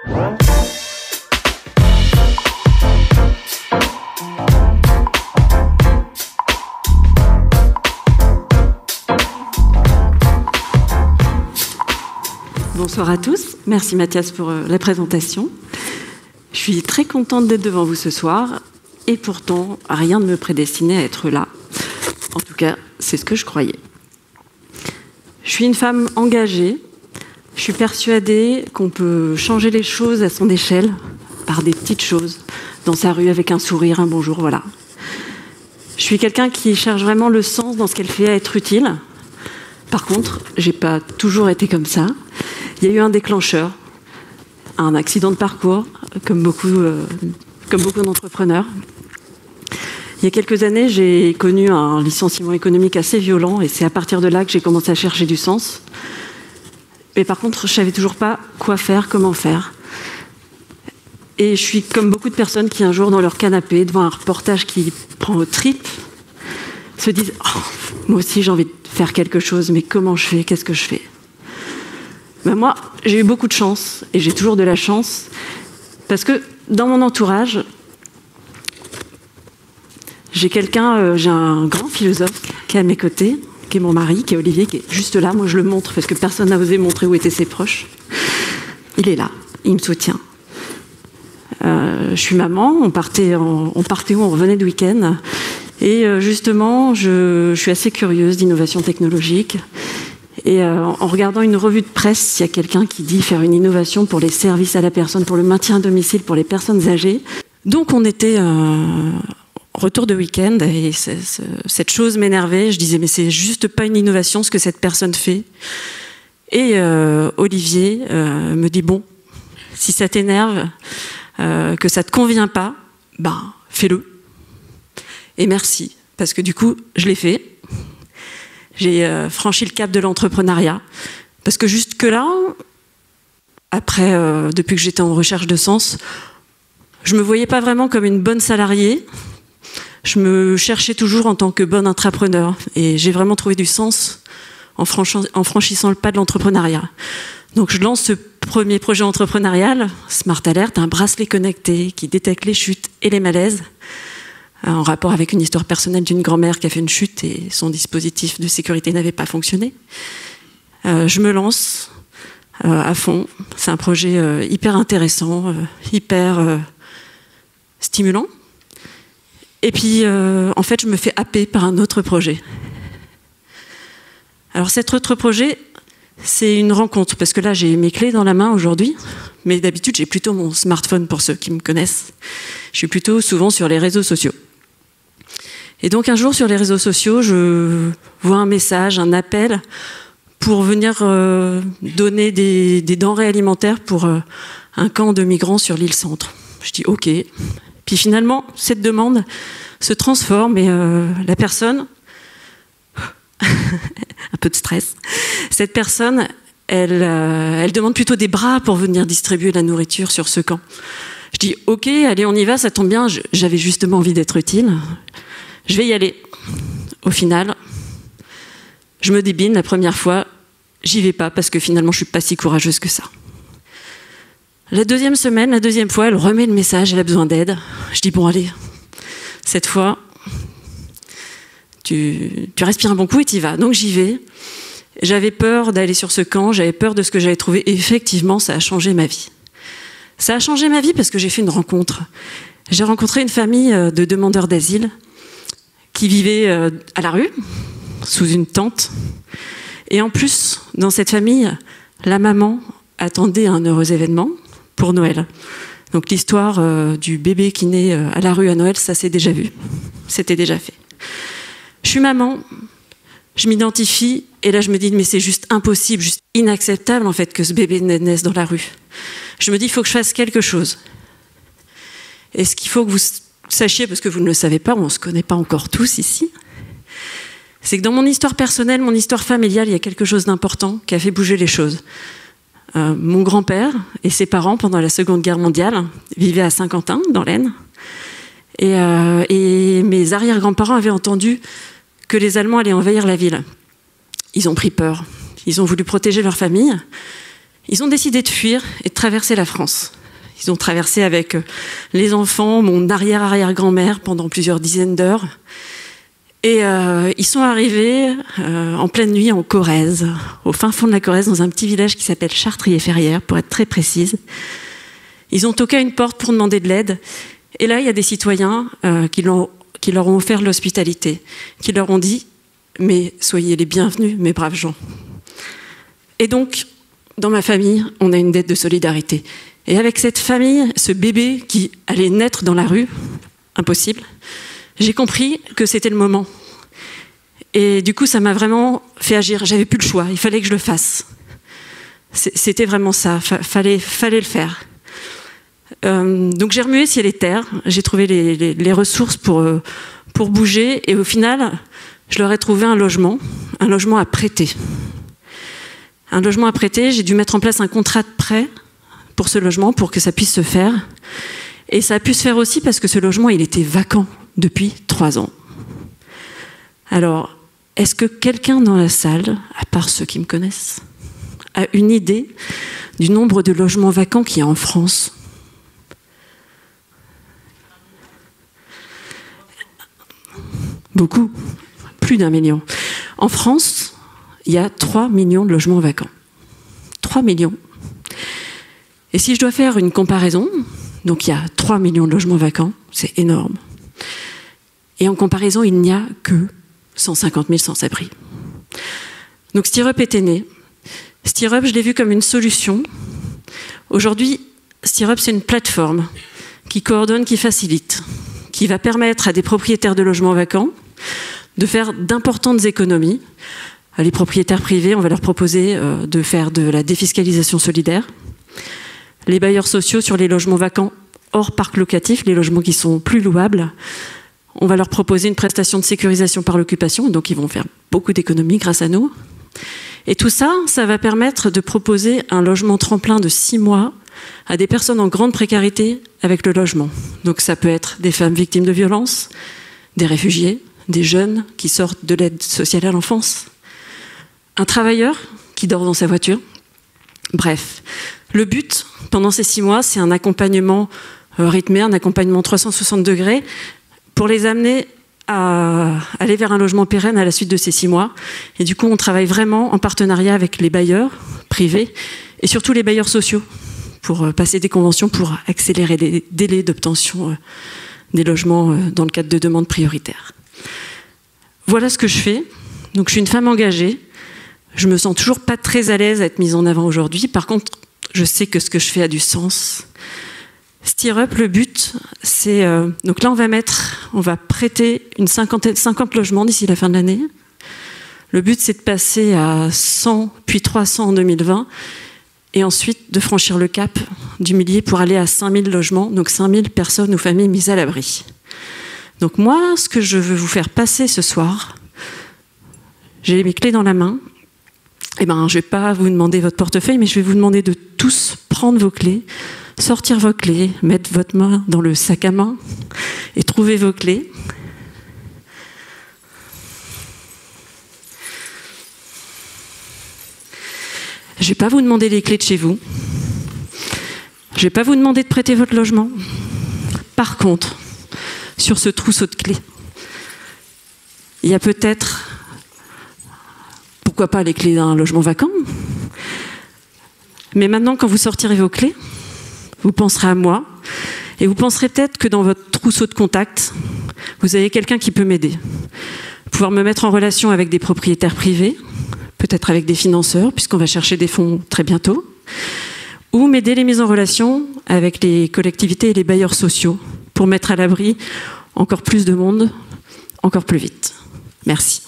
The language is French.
Bonsoir à tous. Merci Mathias pour la présentation. Je suis très contente d'être devant vous ce soir et pourtant rien ne me prédestinait à être là. En tout cas, c'est ce que je croyais. Je suis une femme engagée. Je suis persuadée qu'on peut changer les choses à son échelle par des petites choses, dans sa rue avec un sourire, un bonjour, voilà. Je suis quelqu'un qui cherche vraiment le sens dans ce qu'elle fait à être utile. Par contre, j'ai pas toujours été comme ça. Il y a eu un déclencheur, un accident de parcours, comme beaucoup d'entrepreneurs. Il y a quelques années, j'ai connu un licenciement économique assez violent et c'est à partir de là que j'ai commencé à chercher du sens. Mais par contre, je savais toujours pas quoi faire, comment faire. Et je suis comme beaucoup de personnes qui, un jour, dans leur canapé, devant un reportage qui prend aux tripes, se disent oh, « Moi aussi, j'ai envie de faire quelque chose, mais comment je fais? Qu'est-ce que je fais ?» Ben moi, j'ai eu beaucoup de chance, et j'ai toujours de la chance, parce que dans mon entourage, j'ai un grand philosophe qui est à mes côtés, qui est mon mari, qui est Olivier, qui est juste là. Moi, je le montre, parce que personne n'a osé montrer où étaient ses proches. Il est là, il me soutient. Je suis maman, on partait où? On revenait de week-end. Et justement, je suis assez curieuse d'innovation technologique. Et en regardant une revue de presse, il y a quelqu'un qui dit faire une innovation pour les services à la personne, pour le maintien à domicile, pour les personnes âgées. Donc on était retour de week-end et cette chose m'énervait. Je disais mais c'est juste pas une innovation ce que cette personne fait. Et Olivier me dit bon, si ça t'énerve, que ça te convient pas, ben fais-le. Et merci, parce que du coup je l'ai fait. J'ai franchi le cap de l'entrepreneuriat. Parce que jusque-là, après, depuis que j'étais en recherche de sens, je me voyais pas vraiment comme une bonne salariée. Je me cherchais toujours en tant que bonne intrapreneur. Et j'ai vraiment trouvé du sens en franchissant le pas de l'entrepreneuriat. Donc je lance ce premier projet entrepreneurial, Smart Alert, un bracelet connecté qui détecte les chutes et les malaises, en rapport avec une histoire personnelle d'une grand-mère qui a fait une chute et son dispositif de sécurité n'avait pas fonctionné. Je me lance à fond. C'est un projet hyper intéressant, hyper stimulant. Et puis, en fait, je me fais happer par un autre projet. Alors cet autre projet, c'est une rencontre, parce que là, j'ai mes clés dans la main aujourd'hui, mais d'habitude, j'ai plutôt mon smartphone pour ceux qui me connaissent. Je suis plutôt souvent sur les réseaux sociaux. Et donc un jour sur les réseaux sociaux, je vois un message, un appel pour venir donner des denrées alimentaires pour un camp de migrants sur l'île Centre. Je dis ok. Puis finalement, cette demande se transforme et la personne, un peu de stress, cette personne, elle demande plutôt des bras pour venir distribuer la nourriture sur ce camp. Je dis ok, allez on y va, ça tombe bien, j'avais justement envie d'être utile. Je vais y aller. Au final, je me débine la première fois, j'y vais pas parce que finalement je suis pas si courageuse que ça. La deuxième semaine, la deuxième fois, elle remet le message, elle a besoin d'aide. Je dis bon allez, cette fois, tu respires un bon coup et t'y vas. Donc j'y vais. J'avais peur d'aller sur ce camp, j'avais peur de ce que j'avais trouvé. Et effectivement, ça a changé ma vie. Ça a changé ma vie parce que j'ai fait une rencontre. J'ai rencontré une famille de demandeurs d'asile qui vivaient à la rue, sous une tente. Et en plus, dans cette famille, la maman attendait un heureux événement pour Noël. Donc l'histoire du bébé qui naît à la rue à Noël, ça s'est déjà vu. C'était déjà fait. Je suis maman, je m'identifie, et là je me dis, mais c'est juste impossible, juste inacceptable en fait que ce bébé naisse dans la rue. Je me dis, il faut que je fasse quelque chose. Et ce qu'il faut que vous sachiez, parce que vous ne le savez pas, on ne se connaît pas encore tous ici, c'est que dans mon histoire personnelle, mon histoire familiale, il y a quelque chose d'important qui a fait bouger les choses. Mon grand-père et ses parents, pendant la Seconde Guerre mondiale, vivaient à Saint-Quentin, dans l'Aisne. Et mes arrière-grands-parents avaient entendu que les Allemands allaient envahir la ville. Ils ont pris peur. Ils ont voulu protéger leur famille. Ils ont décidé de fuir et de traverser la France. Ils ont traversé avec les enfants, mon arrière-arrière-grand-mère pendant plusieurs dizaines d'heures. Et ils sont arrivés en pleine nuit en Corrèze, au fin fond de la Corrèze, dans un petit village qui s'appelle Chartrier-Ferrières, pour être très précise. Ils ont toqué à une porte pour demander de l'aide. Et là, il y a des citoyens qui leur ont offert l'hospitalité, qui leur ont dit « Mais soyez les bienvenus, mes braves gens ». Et donc, dans ma famille, on a une dette de solidarité. Et avec cette famille, ce bébé qui allait naître dans la rue, impossible, j'ai compris que c'était le moment. Et du coup, ça m'a vraiment fait agir. J'avais plus le choix, il fallait que je le fasse. C'était vraiment ça, fallait le faire. Donc j'ai remué ciel et terre, j'ai trouvé les ressources pour bouger, et au final, je leur ai trouvé un logement à prêter. Un logement à prêter, j'ai dû mettre en place un contrat de prêt pour ce logement, pour que ça puisse se faire. Et ça a pu se faire aussi parce que ce logement, il était vacant depuis 3 ans. Alors, est-ce que quelqu'un dans la salle, à part ceux qui me connaissent, a une idée du nombre de logements vacants qu'il y a en France ? Beaucoup, plus d'1 million. En France, il y a 3 millions de logements vacants. 3 millions. Et si je dois faire une comparaison, donc il y a 3 millions de logements vacants, c'est énorme. Et en comparaison, il n'y a que 150 000 sans-abri. Donc Stirrup était né. Stirrup, je l'ai vu comme une solution. Aujourd'hui, Stirrup, c'est une plateforme qui coordonne, qui facilite, qui va permettre à des propriétaires de logements vacants de faire d'importantes économies. Les propriétaires privés, on va leur proposer de faire de la défiscalisation solidaire. Les bailleurs sociaux sur les logements vacants hors parc locatif, les logements qui sont plus louables, on va leur proposer une prestation de sécurisation par l'occupation, donc ils vont faire beaucoup d'économies grâce à nous. Et tout ça, ça va permettre de proposer un logement tremplin de 6 mois à des personnes en grande précarité avec le logement. Donc ça peut être des femmes victimes de violences, des réfugiés, des jeunes qui sortent de l'aide sociale à l'enfance, un travailleur qui dort dans sa voiture. Bref, le but, pendant ces 6 mois, c'est un accompagnement rythmé, un accompagnement 360 degrés, pour les amener à aller vers un logement pérenne à la suite de ces 6 mois. Et du coup, on travaille vraiment en partenariat avec les bailleurs privés et surtout les bailleurs sociaux pour passer des conventions pour accélérer les délais d'obtention des logements dans le cadre de demandes prioritaires. Voilà ce que je fais. Donc, je suis une femme engagée. Je me sens toujours pas très à l'aise à être mise en avant aujourd'hui. Par contre, je sais que ce que je fais a du sens. Stirrup, le but, c'est... donc là, on va prêter 50 logements d'ici la fin de l'année. Le but, c'est de passer à 100, puis 300 en 2020, et ensuite de franchir le cap du millier pour aller à 5000 logements, donc 5000 personnes ou familles mises à l'abri. Donc moi, ce que je veux vous faire passer ce soir, j'ai mes clés dans la main. Eh ben, je ne vais pas vous demander votre portefeuille, mais je vais vous demander de tous prendre vos clés, sortir vos clés, mettre votre main dans le sac à main et trouver vos clés. Je ne vais pas vous demander les clés de chez vous. Je ne vais pas vous demander de prêter votre logement. Par contre, sur ce trousseau de clés, il y a peut-être, pourquoi pas, les clés d'un logement vacant. Mais maintenant, quand vous sortirez vos clés, vous penserez à moi et vous penserez peut-être que dans votre trousseau de contacts, vous avez quelqu'un qui peut m'aider. Pouvoir me mettre en relation avec des propriétaires privés, peut-être avec des financeurs, puisqu'on va chercher des fonds très bientôt, ou m'aider les mises en relation avec les collectivités et les bailleurs sociaux pour mettre à l'abri encore plus de monde, encore plus vite. Merci.